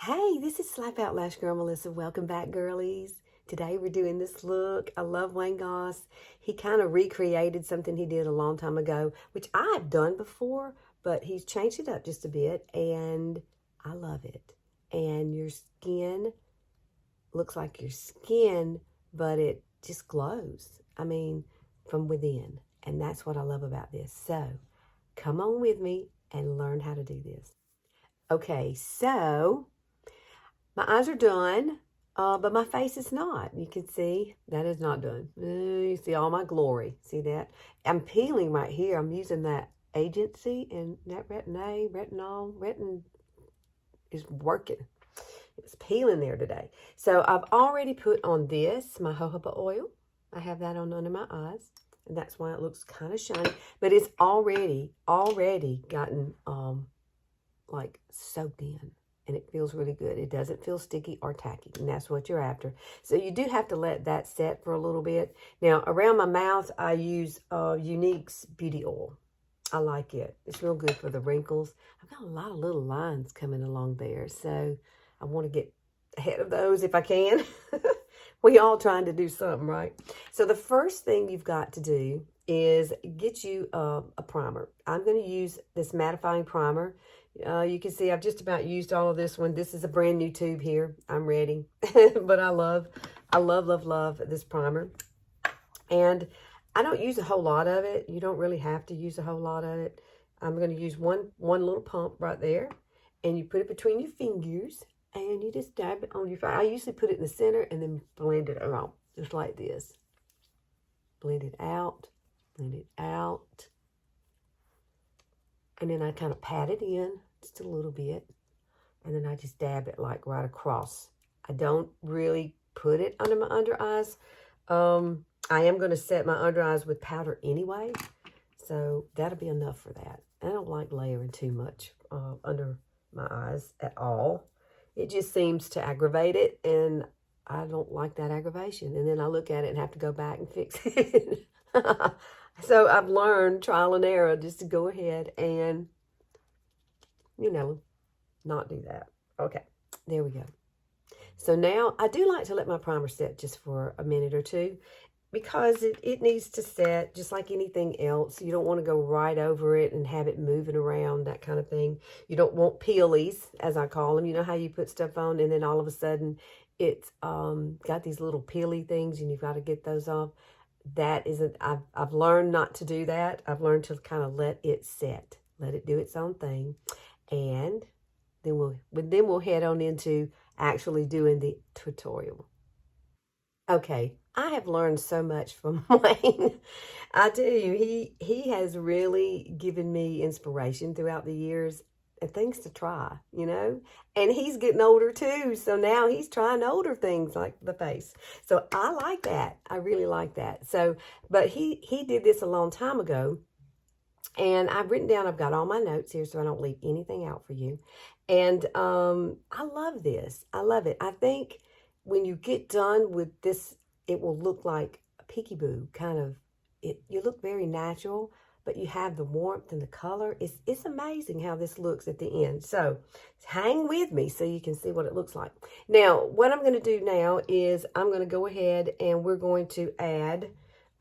Hey, this is Slap Out Lash Girl Melissa. Welcome back, girlies. Today we're doing this look. I love Wayne Goss. He kind of recreated something he did a long time ago, which I have done before, but he's changed it up just a bit, and I love it. And your skin looks like your skin, but it just glows. I mean, from within. And that's what I love about this. So, come on with me and learn how to do this. Okay, so my eyes are done, but my face is not. You can see that is not done. You see all my glory. See that? I'm peeling right here. I'm using that agency, and that retin is working. It's peeling there today. So I've already put on this, my jojoba oil. I have that on under my eyes, and that's why it looks kind of shiny. But it's already gotten like soaked in. And it feels really good. It doesn't feel sticky or tacky, and that's what you're after. So you do have to let that set for a little bit. Now, around my mouth, I use Younique's Beauty Oil. I like it. It's real good for the wrinkles. I've got a lot of little lines coming along there, so I want to get ahead of those if I can. We all trying to do something, right? So the first thing you've got to do is get you a primer. I'm going to use this mattifying primer. You can see I've just about used all of this one. This is a brand new tube here. I'm ready. But I love this primer. And I don't use a whole lot of it. You don't really have to use a whole lot of it. I'm going to use one little pump right there. And you put it between your fingers. And you just dab it on your face. I usually put it in the center and then blend it around. Just like this. Blend it out. Blend it out. And then I kind of pat it in just a little bit. And then I just dab it like right across. I don't really put it under my under eyes. I am going to set my under eyes with powder anyway. So that'll be enough for that. I don't like layering too much under my eyes at all. It just seems to aggravate it. And I don't like that aggravation. And then I look at it and have to go back and fix it. So I've learned trial and error just to go ahead and, not do that. Okay, there we go. So now I do like to let my primer set just for a minute or two because it needs to set just like anything else. You don't want to go right over it and have it moving around, that kind of thing. You don't want peelies, as I call them. You know how you put stuff on and then all of a sudden it's got these little peely things and you've got to get those off. That isn't, I've learned not to do that. I've learned to kind of let it set, let it do its own thing. And then we'll head on into actually doing the tutorial. Okay, I have learned so much from Wayne. I tell you, he has really given me inspiration throughout the years and things to try, and he's getting older too. So now he's trying older things like the face. So I like that. I really like that. So, but he did this a long time ago, and I've written down, I've got all my notes here so I don't leave anything out for you. And I love this. I love it. I think when you get done with this, it will look like a peekaboo kind of. You look very natural, but you have the warmth and the color. It's amazing how this looks at the end. So hang with me so you can see what it looks like. Now, what I'm going to do now is I'm going to go ahead and we're going to add,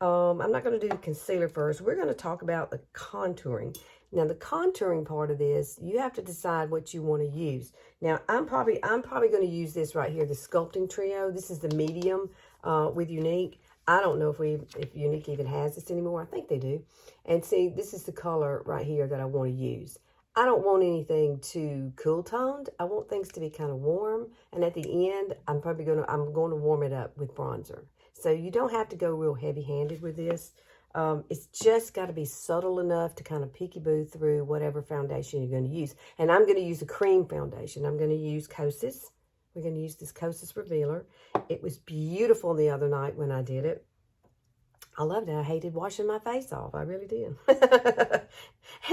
I'm not going to do the concealer first. We're going to talk about the contouring. Now, the contouring part of this, you have to decide what you want to use. Now, I'm probably going to use this right here, the Sclupting Trio. This is the medium with Younique. I don't know if Younique even has this anymore. I think they do. And see, this is the color right here that I want to use. I don't want anything too cool toned. I want things to be kind of warm. And at the end, I'm going to warm it up with bronzer. So you don't have to go real heavy handed with this. It's just got to be subtle enough to kind of peekaboo through whatever foundation you're going to use. And I'm going to use a cream foundation. I'm going to use KOSAS. We're going to use this KOSAS Revealer. It was beautiful the other night when I did it. I loved it. I hated washing my face off. I really did.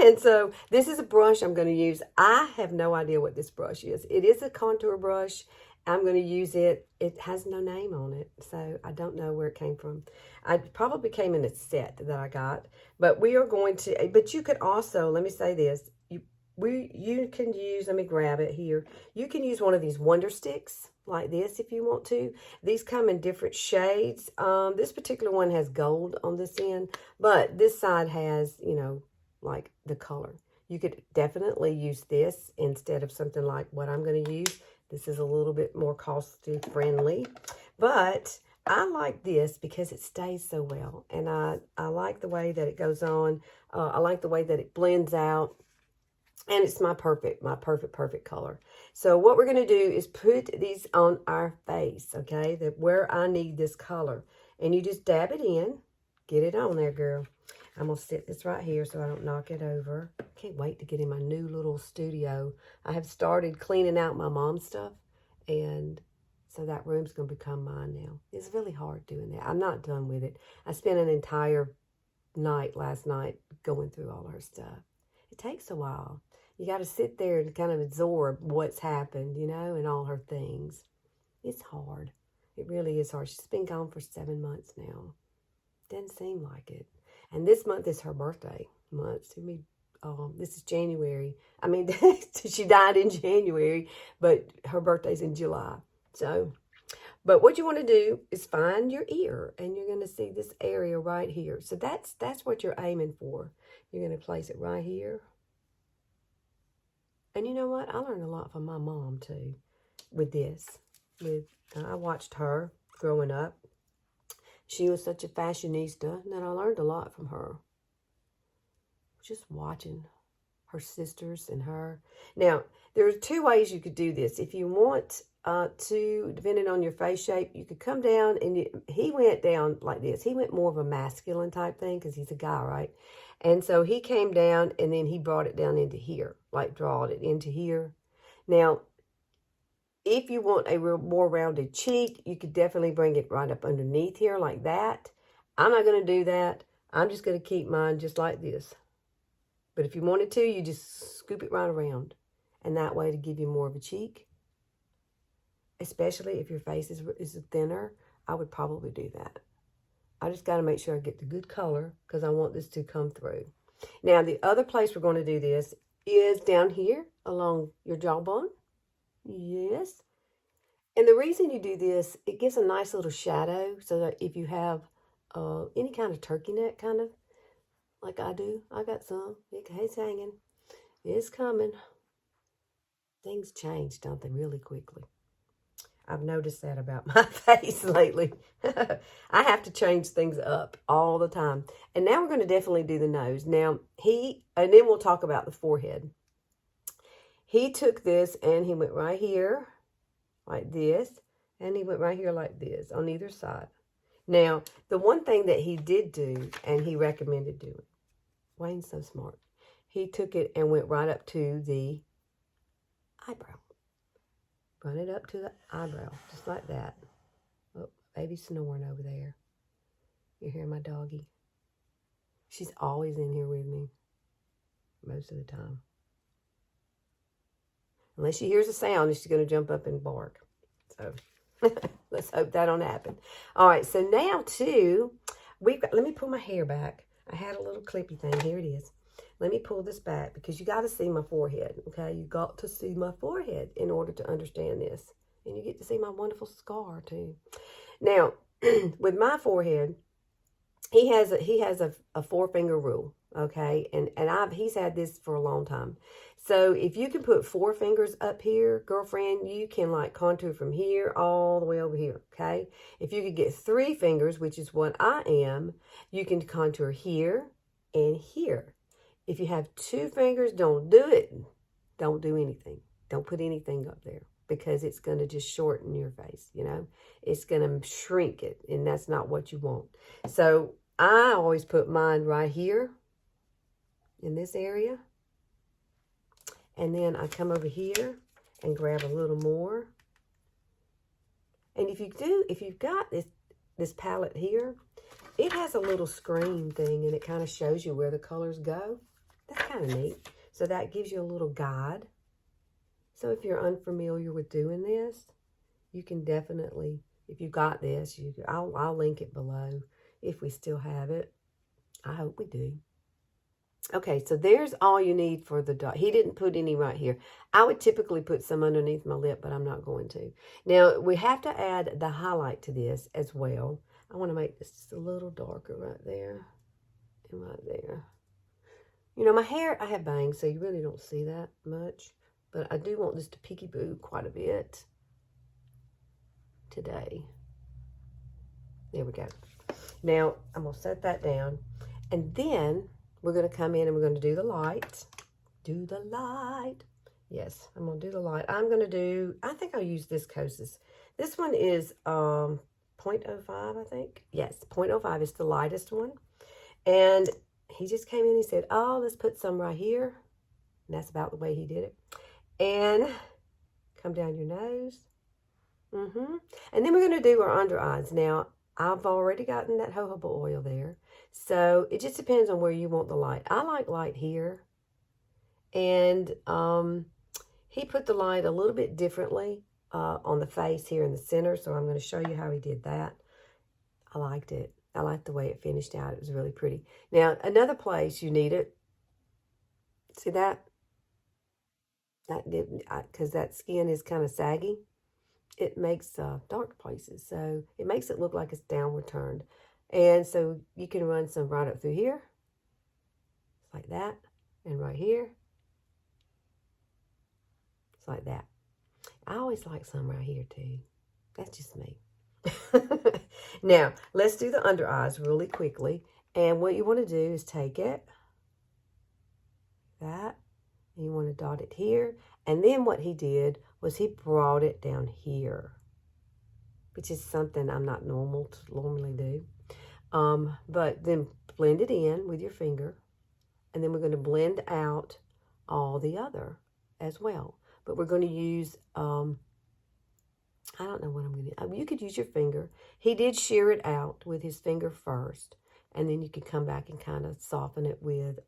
And so this is a brush I'm going to use. I have no idea what this brush is. It is a contour brush. I'm going to use it. It has no name on it, so I don't know where it came from. It probably came in a set that I got. But we are going to, but you could also, let me say this, you can use, let me grab it here. You can use one of these Wonder Sticks like this if you want to. These come in different shades. This particular one has gold on this end, but this side has, you know, like the color. You could definitely use this instead of something like what I'm going to use. This is a little bit more cost friendly, but I like this because it stays so well, and I like the way that it goes on. I like the way that it blends out, and it's my perfect color. So what we're going to do is put these on our face, okay, that where I need this color, and you just dab it in, get it on there, girl. I'm going to sit this right here so I don't knock it over. Can't wait to get in my new little studio. I have started cleaning out my mom's stuff, and so that room's going to become mine now. It's really hard doing that. I'm not done with it. I spent an entire night last night going through all her stuff. It takes a while. You got to sit there and kind of absorb what's happened, you know, and all her things. It's hard. It really is hard. She's been gone for 7 months now. Doesn't seem like it. And this month is her birthday month. This is January. I mean, she died in January, but her birthday's in July. So, but what you want to do is find your ear, and you're going to see this area right here. So that's what you're aiming for. You're going to place it right here. And you know what? I learned a lot from my mom too with this. I watched her growing up. She was such a fashionista that I learned a lot from her. Just watching her sisters and her. Now, there are 2 ways you could do this. If you want to, depending on your face shape, you could come down, and he went down like this. He went more of a masculine type thing because he's a guy, right? And so he came down, and then he brought it down into here, like drawed it into here. Now, if you want a more rounded cheek, you could definitely bring it right up underneath here like that. I'm not going to do that. I'm just going to keep mine just like this. But if you wanted to, you just scoop it right around. And that way to give you more of a cheek. Especially if your face is thinner, I would probably do that. I just got to make sure I get the good color because I want this to come through. Now, the other place we're going to do this is down here along your jawbone. Yes. And the reason you do this, it gives a nice little shadow so that if you have any kind of turkey neck kind of, like I do, I got some. It's hanging. It's coming. Things change, don't they, really quickly. I've noticed that about my face lately. I have to change things up all the time. And now we're going to definitely do the nose. Now, and then we'll talk about the forehead. He took this and he went right here like this, and he went right here like this on either side. Now, the one thing that he did do, and he recommended doing, Wayne's so smart, he took it and went right up to the eyebrow. Run it up to the eyebrow, just like that. Oh, baby's snoring over there. You hear my doggy? She's always in here with me, most of the time. Unless she hears a sound, she's going to jump up and bark. So, let's hope that don't happen. All right, so now, too, let me pull my hair back. I had a little clippy thing. Here it is. Let me pull this back because you got to see my forehead, okay? You got to see my forehead in order to understand this. And you get to see my wonderful scar, too. Now, with my forehead, he has a 4-finger rule, okay? And he's had this for a long time. So if you can put 4 fingers up here, girlfriend, you can like contour from here all the way over here, okay? If you could get 3 fingers, which is what I am, you can contour here and here. If you have 2 fingers, don't do it. Don't do anything. Don't put anything up there because it's going to just shorten your face, you know? It's going to shrink it, and that's not what you want. So I always put mine right here in this area. And then I come over here and grab a little more. And if you've got this palette here, it has a little screen thing, and it kind of shows you where the colors go. That's kind of neat. So that gives you a little guide. So if you're unfamiliar with doing this, you can definitely, if you got this, I'll link it below if we still have it. I hope we do. Okay, so there's all you need for the dot. He didn't put any right here. I would typically put some underneath my lip, but I'm not going to. Now, we have to add the highlight to this as well. I want to make this just a little darker right there and right there. You know, my hair, I have bangs, so you really don't see that much. But I do want this to peekaboo quite a bit today. There we go. Now, I'm going to set that down. And then we're going to come in and we're going to do the light. Do the light. Yes, I'm going to do the light. I'm going to do, I think I'll use this KOSAS. This one is 0.05, I think. Yes, 0.05 is the lightest one. And he just came in, he said, oh, let's put some right here. And that's about the way he did it. And come down your nose. And then we're going to do our under eyes. Now, I've already gotten that jojoba oil there. So it just depends on where you want the light. I like light here. And he put the light a little bit differently on the face here in the center. So I'm going to show you how he did that. I liked it. I liked the way it finished out. It was really pretty. Now, another place you need it. See that? Because that skin is kind of saggy. It makes dark places. So it makes it look like it's downward turned. And so you can run some right up through here. Like that. And right here. It's like that. I always like some right here too. That's just me. Now, let's do the under eyes really quickly. And what you want to do is take it. That. And you want to dot it here. And then what he did was he brought it down here, which is something I'm not normally do. But then blend it in with your finger. And then we're going to blend out all the other as well. But we're going to use, I don't know what I'm going to, you could use your finger. He did shear it out with his finger first. And then you can come back and kind of soften it with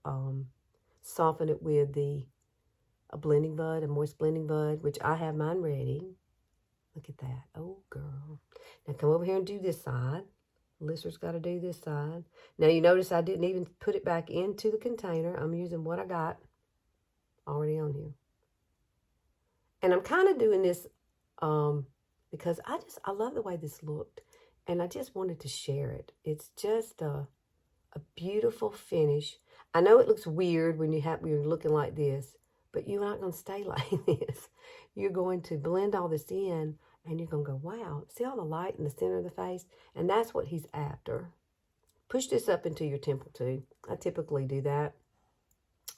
a blending bud, a moist blending bud, which I have mine ready. Look at that. Oh, girl. Now come over here and do this side. Alyssa's got to do this side. Now you notice I didn't even put it back into the container. I'm using what I got already on here. And I'm kind of doing this because I love the way this looked. And I just wanted to share it. It's just a beautiful finish. I know it looks weird when you're looking like this, but you're not going to stay like this. You're going to blend all this in, and you're going to go, wow, see all the light in the center of the face? And that's what he's after. Push this up into your temple, too. I typically do that.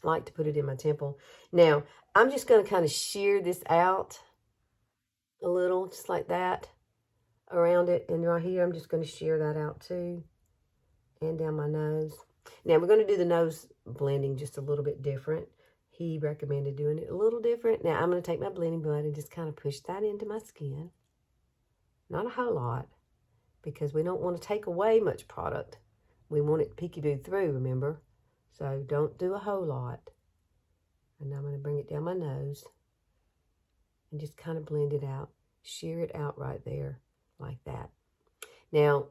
I like to put it in my temple. Now, I'm just going to kind of shear this out a little, just like that, around it. And right here, I'm just going to shear that out, too, and down my nose. Now, we're going to do the nose blending just a little bit different. He recommended doing it a little different. Now, I'm going to take my blending bud and just kind of push that into my skin. Not a whole lot, because we don't want to take away much product. We want it peekaboo through, remember? So don't do a whole lot. And I'm going to bring it down my nose and just kind of blend it out. Shear it out right there, like that. Now,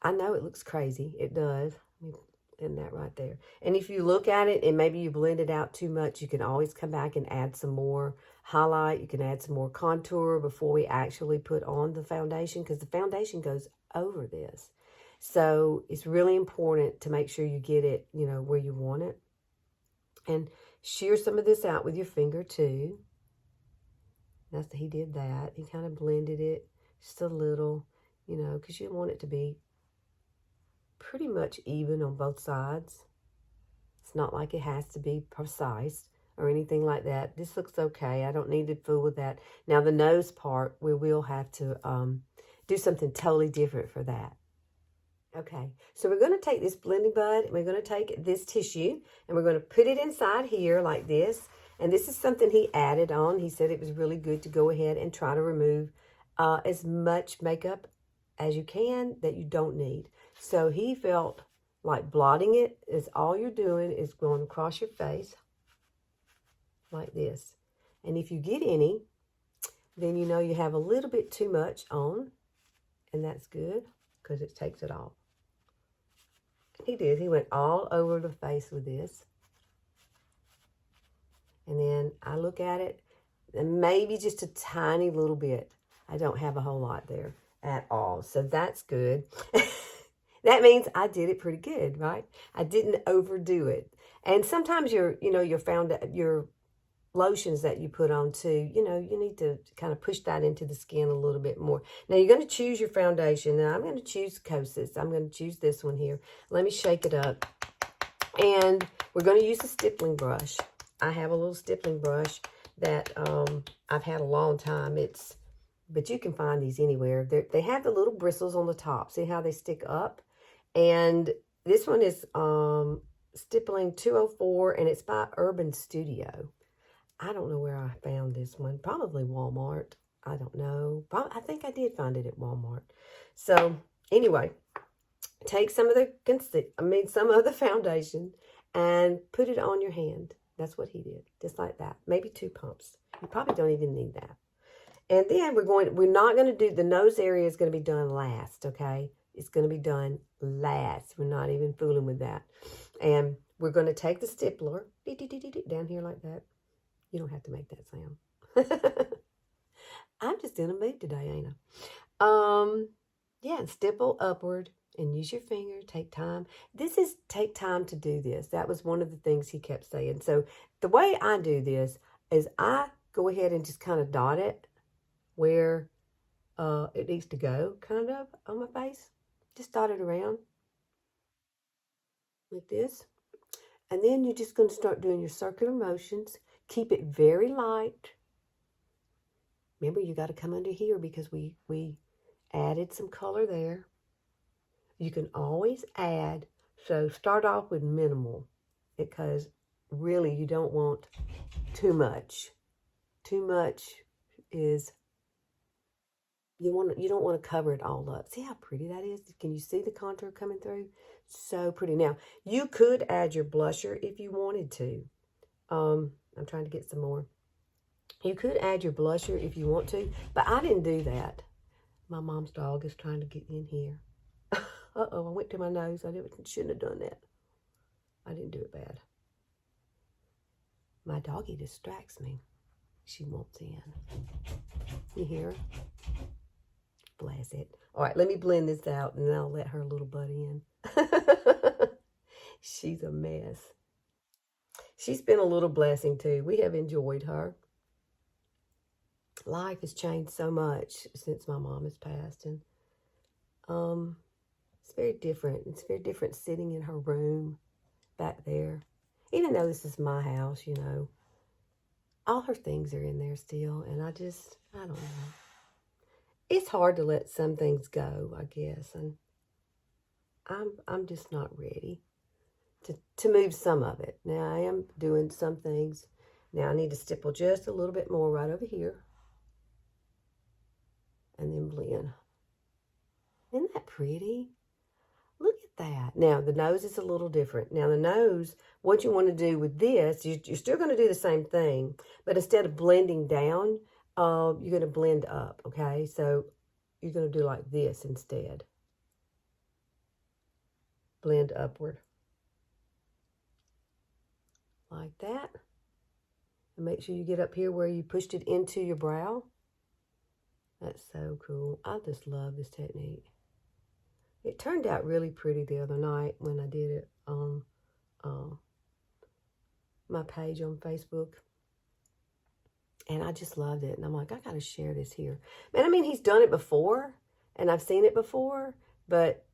I know it looks crazy. It does. In that right there. And if you look at it and maybe you blend it out too much, you can always come back and add some more highlight. You can add some more contour before we actually put on the foundation, because the foundation goes over this. So it's really important to make sure you get it, you know, where you want it. And shear some of this out with your finger too. He did that. He kind of blended it just a little, you know, because you want it to be pretty much even on both sides. It's not like it has to be precise or anything like that. This looks okay. I don't need to fool with that. Now the nose part, we will have to do something totally different for that. Okay, so we're going to take this blending bud and we're going to take this tissue and we're going to put it inside here like this. And this is something he added on. He said it was really good to go ahead and try to remove as much makeup as you can that you don't need. So he felt like blotting it is all you're doing is going across your face like this. And if you get any, then you know you have a little bit too much on, and that's good because it takes it off. He did. He went all over the face with this. And then I look at it, and maybe just a tiny little bit. I don't have a whole lot there at all. So that's good. That means I did it pretty good, right? I didn't overdo it. And sometimes your lotions that you put on too, you need to kind of push that into the skin a little bit more. Now you're going to choose your foundation. Now I'm going to choose KOSAS. I'm going to choose this one here. Let me shake it up. And we're going to use a stippling brush. I have a little stippling brush that I've had a long time. But you can find these anywhere. They have the little bristles on the top. See how they stick up? And this one is Stippling 204, and it's by Urban Studio. I don't know where I found this one. Probably Walmart. I don't know. I think I did find it at Walmart. So anyway, take some of the foundation and put it on your hand. That's what he did. Just like that. Maybe 2 pumps. You probably don't even need that. And then we're not going to do, the nose area is going to be done last, okay? It's going to be done last. We're not even fooling with that. And we're going to take the stippler down here like that. You don't have to make that sound. I'm just in a mood today, ain't I? Yeah, and stipple upward and use your finger. Take time. Take time to do this. That was one of the things he kept saying. So the way I do this is I go ahead and just kind of dot it where it needs to go, kind of, on my face. Just dot it around like this. And then you're just going to start doing your circular motions. Keep it very light. Remember, you got to come under here because we added some color there. You can always add. So start off with minimal because really you don't want too much. Too much is... You don't want to cover it all up. See how pretty that is? Can you see the contour coming through? So pretty. Now, you could add your blusher if you wanted to. I'm trying to get some more. You could add your blusher if you want to, but I didn't do that. My mom's dog is trying to get in here. Uh-oh, I went to my nose. I shouldn't have done that. I didn't do it bad. My doggy distracts me. She wants in. You hear her? Bless it. All right, let me blend this out, and then I'll let her little buddy in. She's a mess. She's been a little blessing, too. We have enjoyed her. Life has changed so much since my mom has passed, and it's very different. It's very different sitting in her room back there. Even though this is my house, all her things are in there still, and I don't know. It's hard to let some things go, I guess, and I'm just not ready to move some of it. Now, I am doing some things. Now, I need to stipple just a little bit more right over here, and then blend. Isn't that pretty? Look at that. Now, the nose is a little different. Now, the nose, what you want to do with this, you're still going to do the same thing, but instead of blending down, you're going to blend up, okay? So you're going to do like this instead. Blend upward. Like that. And make sure you get up here where you pushed it into your brow. That's so cool. I just love this technique. It turned out really pretty the other night when I did it on my page on Facebook. And I just loved it. And I'm like, I got to share this here. Man, I mean, he's done it before. And I've seen it before. But,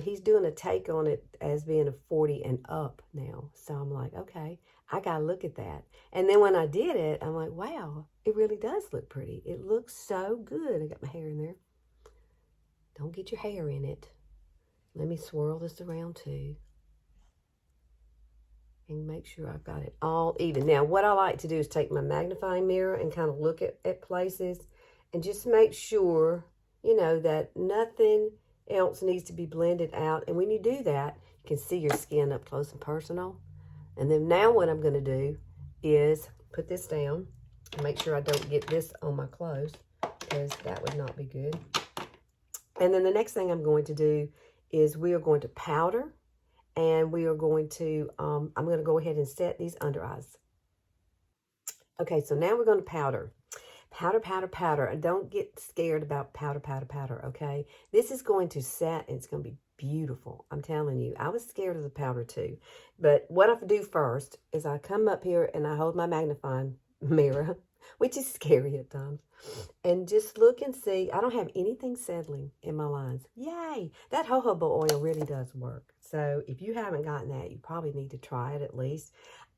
he's doing a take on it as being a 40 and up now. So I'm like, okay, I got to look at that. And then when I did it, I'm like, wow, it really does look pretty. It looks so good. I got my hair in there. Don't get your hair in it. Let me swirl this around too. And make sure I've got it all even. Now, what I like to do is take my magnifying mirror and kind of look at places and just make sure, that nothing else needs to be blended out. And when you do that, you can see your skin up close and personal. And then now what I'm going to do is put this down and make sure I don't get this on my clothes because that would not be good. And then the next thing I'm going to do is we are going to powder. And we are going to, I'm going to go ahead and set these under eyes. Okay, so now we're going to powder. Powder, powder, powder. And don't get scared about powder, powder, powder, okay? This is going to set and it's going to be beautiful. I'm telling you. I was scared of the powder too. But what I do first is I come up here and I hold my magnifying mirror, which is scary at times, and just look and see. I don't have anything settling in my lines. Yay! That jojoba oil really does work. So if you haven't gotten that, you probably need to try it at least.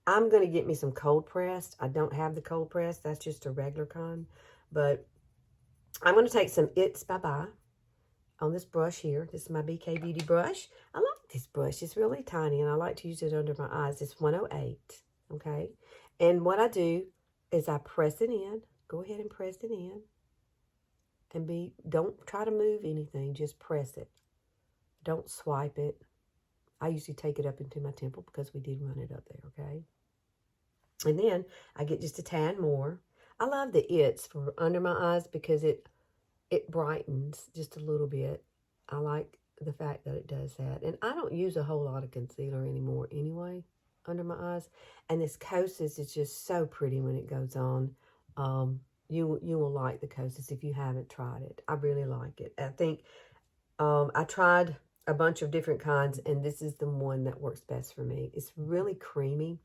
I'm going to get me some cold pressed. I don't have the cold pressed. That's just a regular kind. But I'm going to take some It's Bye-Bye on this brush here. This is my BK Beauty brush. I like this brush. It's really tiny, and I like to use it under my eyes. It's 108, okay? And what I do is I press it in. Go ahead and press it in. And don't try to move anything. Just press it. Don't swipe it. I usually take it up into my temple because we did run it up there, okay? And then I get just a tad more. I love the It's for under my eyes because it brightens just a little bit. I like the fact that it does that. And I don't use a whole lot of concealer anymore anyway under my eyes. And this KOSAS is just so pretty when it goes on. You will like the KOSAS if you haven't tried it. I really like it. I think I tried a bunch of different kinds, and this is the one that works best for me. It's really creamy.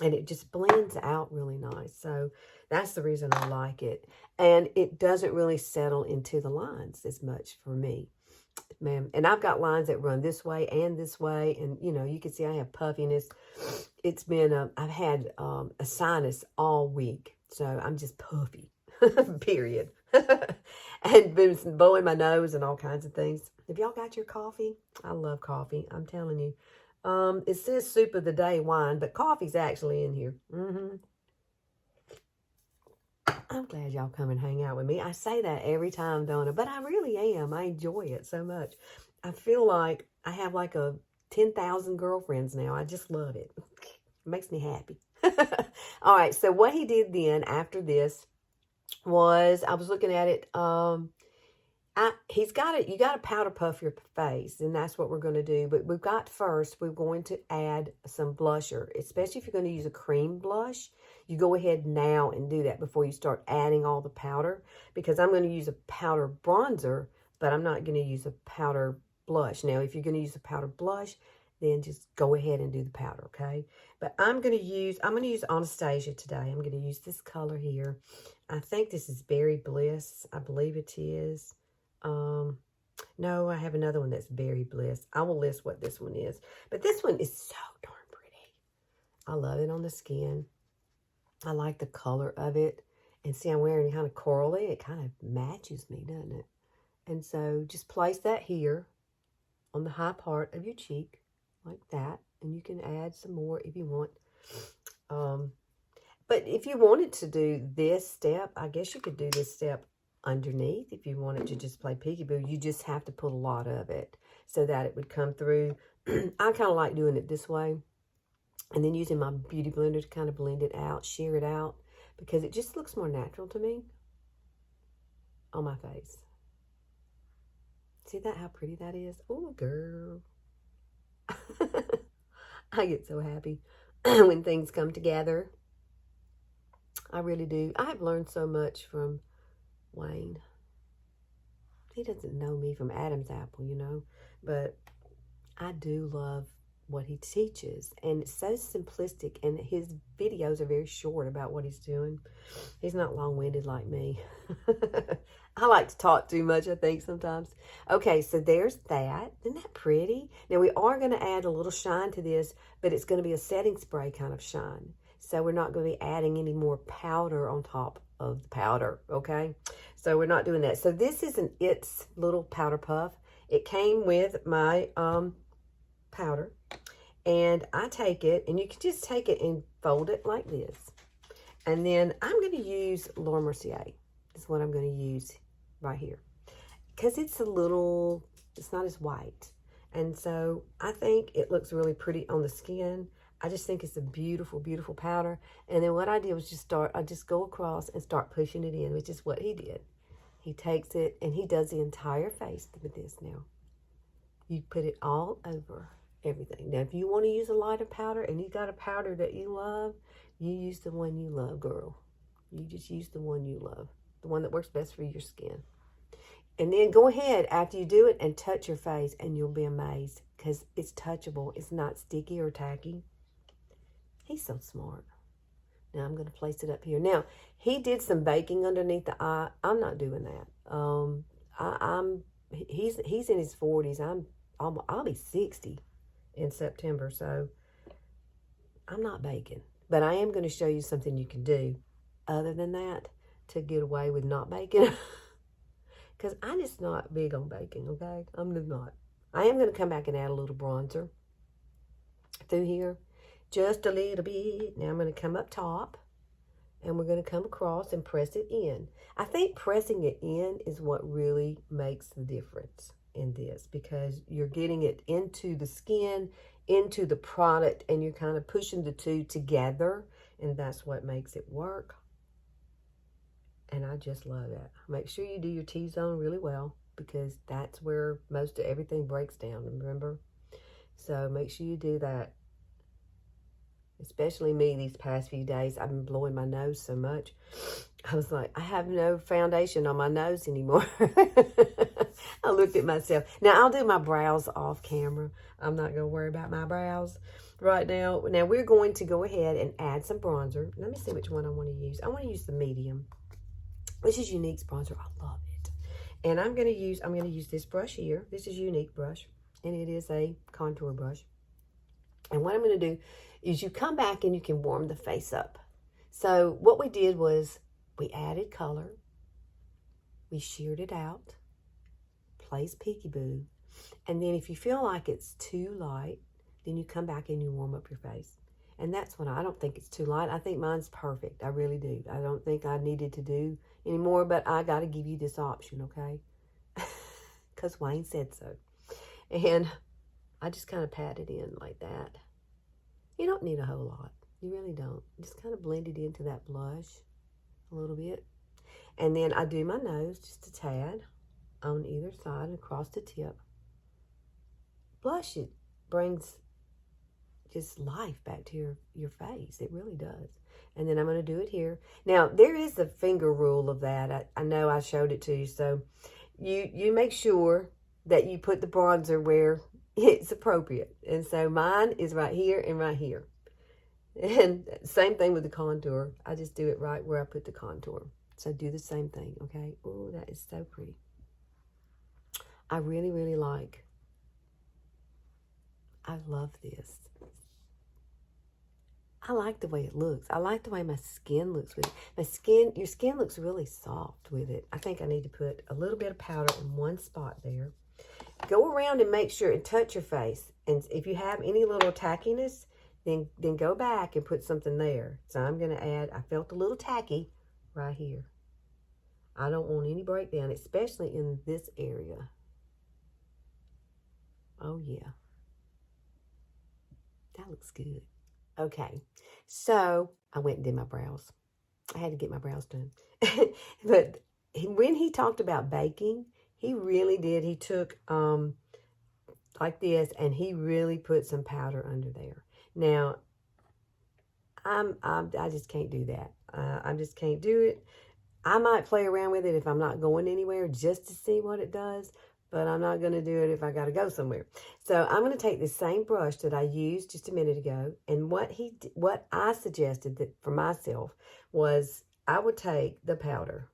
And it just blends out really nice. So that's the reason I like it. And it doesn't really settle into the lines as much for me. And I've got lines that run this way. And, you know, you can see I have puffiness. It's been, I've had a sinus all week. So I'm just puffy, period. And been blowing my nose and all kinds of things. Have y'all got your coffee? I love coffee. I'm telling you. It says soup of the day wine, but coffee's actually in here. I'm glad y'all come and hang out with me. I say that every time, don't I? But I really am. I enjoy it so much. I feel like I have like 10,000 girlfriends now. I just love it. It makes me happy. All right. So what he did then after this was, I was looking at it, he's got it. You got to powder puff your face, and that's what we're going to do. But we're going to add some blusher, especially if you're going to use a cream blush. You go ahead now and do that before you start adding all the powder, because I'm going to use a powder bronzer, but I'm not going to use a powder blush. Now, if you're going to use a powder blush, then just go ahead and do the powder, okay? But I'm going to use Anastasia today. I'm going to use this color here. I think this is Berry Bliss. I believe it is. No, I have another one that's Berry Bliss. I will list what this one is. But this one is so darn pretty. I love it on the skin. I like the color of it. And see, I'm wearing kind of corally. It kind of matches me, doesn't it? And so just place that here on the high part of your cheek like that. And you can add some more if you want. But if you wanted to do this step, I guess you could do this step underneath if you wanted to just play peekaboo. You just have to put a lot of it so that it would come through. I kind of like doing it this way, and then using my beauty blender to kind of blend it out, shear it out, because it just looks more natural to me on my face. See that, how pretty that is? Oh, girl. I get so happy when things come together. I really do. I have learned so much from Wayne. He doesn't know me from Adam's apple, you know, but I do love what he teaches, and it's so simplistic, and his videos are very short about what he's doing. He's not long-winded like me. I like to talk too much, I think, sometimes. Okay, so there's that. Isn't that pretty? Now, we are going to add a little shine to this, but it's going to be a setting spray kind of shine. So we're not going to be adding any more powder on top of the powder, okay? So we're not doing that. So this is an It's little powder puff. It came with my powder. And I take it, and you can just take it and fold it like this. And then I'm going to use Laura Mercier. This is what I'm going to use right here. Because it's not as white. And so I think it looks really pretty on the skin. I just think it's a beautiful, beautiful powder. And then what I did was I just go across and start pushing it in, which is what he did. He takes it and he does the entire face with this now. You put it all over everything. Now, if you want to use a lighter powder and you got a powder that you love, You use the one you love, girl. You just use the one you love. The one that works best for your skin. And then go ahead after you do it and touch your face, and you'll be amazed because it's touchable. It's not sticky or tacky. He's so smart. Now I'm going to place it up here. Now, he did some baking underneath the eye. I'm not doing that. He's in his 40s. I'll be 60 in September, so I'm not baking. But I am going to show you something you can do other than that to get away with not baking. Because I'm just not big on baking, okay? I'm just not. I am going to come back and add a little bronzer through here. Just a little bit. Now I'm going to come up top. And we're going to come across and press it in. I think pressing it in is what really makes the difference in this. Because you're getting it into the skin, into the product. And you're kind of pushing the two together. And that's what makes it work. And I just love that. Make sure you do your T-zone really well, because that's where most of everything breaks down, remember? So make sure you do that. Especially me these past few days. I've been blowing my nose so much. I was like, I have no foundation on my nose anymore. I looked at myself. Now, I'll do my brows off camera. I'm not going to worry about my brows right now. Now, we're going to go ahead and add some bronzer. Let me see which one I want to use. I want to use the medium. This is Younique's bronzer. I love it. And I'm going to use this brush here. This is Younique brush. And it is a contour brush. And what I'm going to do is you come back and you can warm the face up. So what we did was we added color. We sheared it out. Place peekaboo. And then if you feel like it's too light, then you come back and you warm up your face. And that's when I don't think it's too light. I think mine's perfect. I really do. I don't think I needed to do anymore, but I got to give you this option, okay? Because Wayne said so. And I just kind of pat it in like that. You don't need a whole lot. You really don't. Just kind of blend it into that blush a little bit. And then I do my nose just a tad on either side and across the tip. Blush, it brings just life back to your face. It really does. And then I'm going to do it here. Now, there is a finger rule of that. I know I showed it to you. So you make sure that you put the bronzer where it's appropriate. And so mine is right here and right here. And same thing with the contour. I just do it right where I put the contour. So do the same thing, okay? Oh, that is so pretty. I really, really like. I love this. I like the way it looks. I like the way my skin looks with it. Your skin looks really soft with it. I think I need to put a little bit of powder in one spot there. Go around and make sure and touch your face. And if you have any little tackiness, then go back and put something there. So I'm going to add, I felt a little tacky right here. I don't want any breakdown, especially in this area. Oh, yeah. That looks good. Okay, so I went and did my brows. I had to get my brows done. But when he talked about baking, he really did. He took like this, and he really put some powder under there. Now, I just can't do that. I just can't do it. I might play around with it if I'm not going anywhere just to see what it does. But I'm not going to do it if I got to go somewhere. So I'm going to take the same brush that I used just a minute ago. And what I suggested that for myself was I would take the powder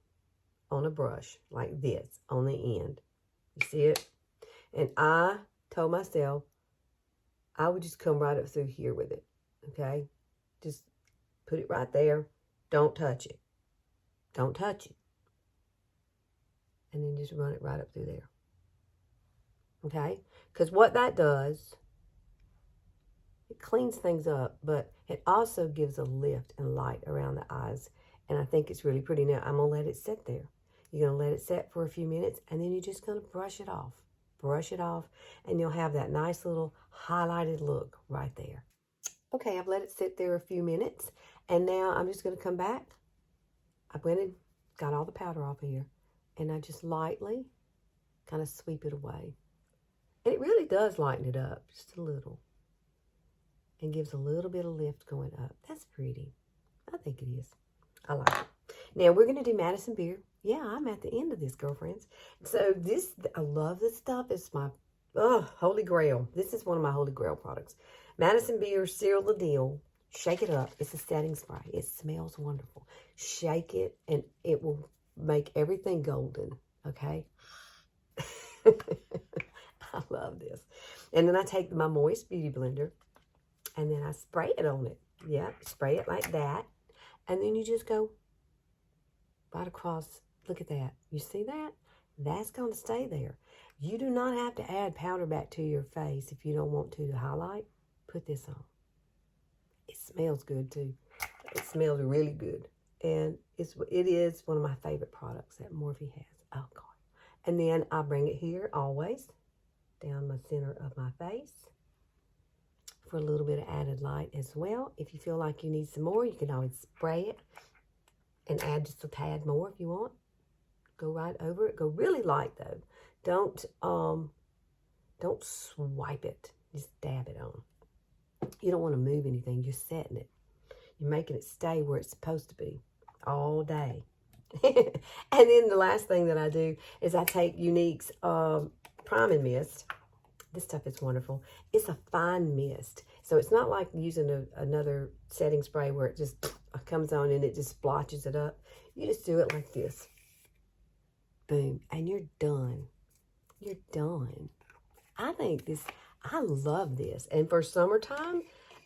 on a brush like this on the end. You see it? And I told myself I would just come right up through here with it. Okay? Just put it right there. Don't touch it. Don't touch it. And then just run it right up through there. Okay, because what that does, it cleans things up, but it also gives a lift and light around the eyes. And I think it's really pretty. Now, I'm going to let it sit there. You're going to let it sit for a few minutes, and then you're just going to brush it off. Brush it off, and you'll have that nice little highlighted look right there. Okay, I've let it sit there a few minutes, and now I'm just going to come back. I went and got all the powder off of here, and I just lightly kind of sweep it away. And it really does lighten it up just a little. And gives a little bit of lift going up. That's pretty. I think it is. I like it. Now, we're going to do Madison Beer. Yeah, I'm at the end of this, girlfriends. So this, I love this stuff. It's my holy grail. This is one of my holy grail products. Madison Beer, Seal the Deal. Shake it up. It's a setting spray. It smells wonderful. Shake it, and it will make everything golden. Okay? I love this. And then I take my Moist Beauty Blender, and then I spray it on it. Yeah, spray it like that. And then you just go right across. Look at that. You see that? That's going to stay there. You do not have to add powder back to your face if you don't want to highlight. Put this on. It smells good too. It smells really good. And it is one of my favorite products that Morphe has. Oh, God. And then I bring it here always down the center of my face for a little bit of added light as well. If you feel like you need some more, you can always spray it and add just a tad more if you want. Go right over it. Go really light though. Don't swipe it. Just dab it on. You don't want to move anything. You're setting it. You're making it stay where it's supposed to be all day. And then the last thing that I do is I take Younique's priming mist. This stuff is wonderful. It's a fine mist. So it's not like using another setting spray where it just comes on and it just splotches it up. You just do it like this. Boom. And you're done. You're done. I love this. And for summertime,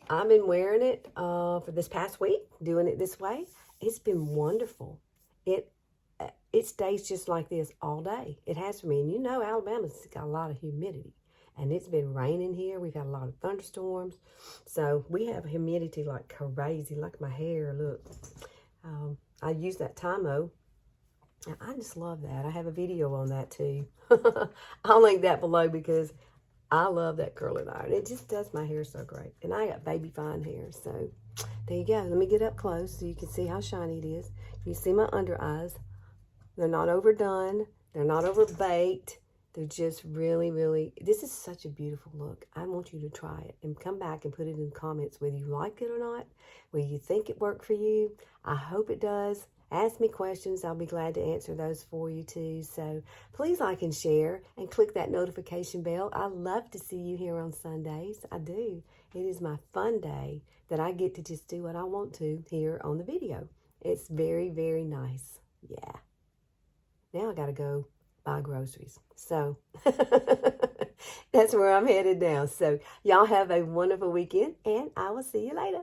I've been wearing it for this past week, doing it this way. It's been wonderful. It stays just like this all day. It has for me. And you know Alabama's got a lot of humidity. And it's been raining here. We've had a lot of thunderstorms. So we have humidity like crazy, like my hair, look. I use that Tymo. I just love that. I have a video on that too. I'll link that below because I love that curling iron. It just does my hair so great. And I got baby fine hair. So there you go. Let me get up close so you can see how shiny it is. You see my under eyes. They're not overdone. They're not overbaked. They're just really, really, this is such a beautiful look. I want you to try it and come back and put it in the comments whether you like it or not, whether you think it worked for you. I hope it does. Ask me questions. I'll be glad to answer those for you too. So please like and share and click that notification bell. I love to see you here on Sundays. I do. It is my fun day that I get to just do what I want to here on the video. It's very, very nice. Yeah. Now I got to go buy groceries. So that's where I'm headed now. So y'all have a wonderful weekend and I will see you later.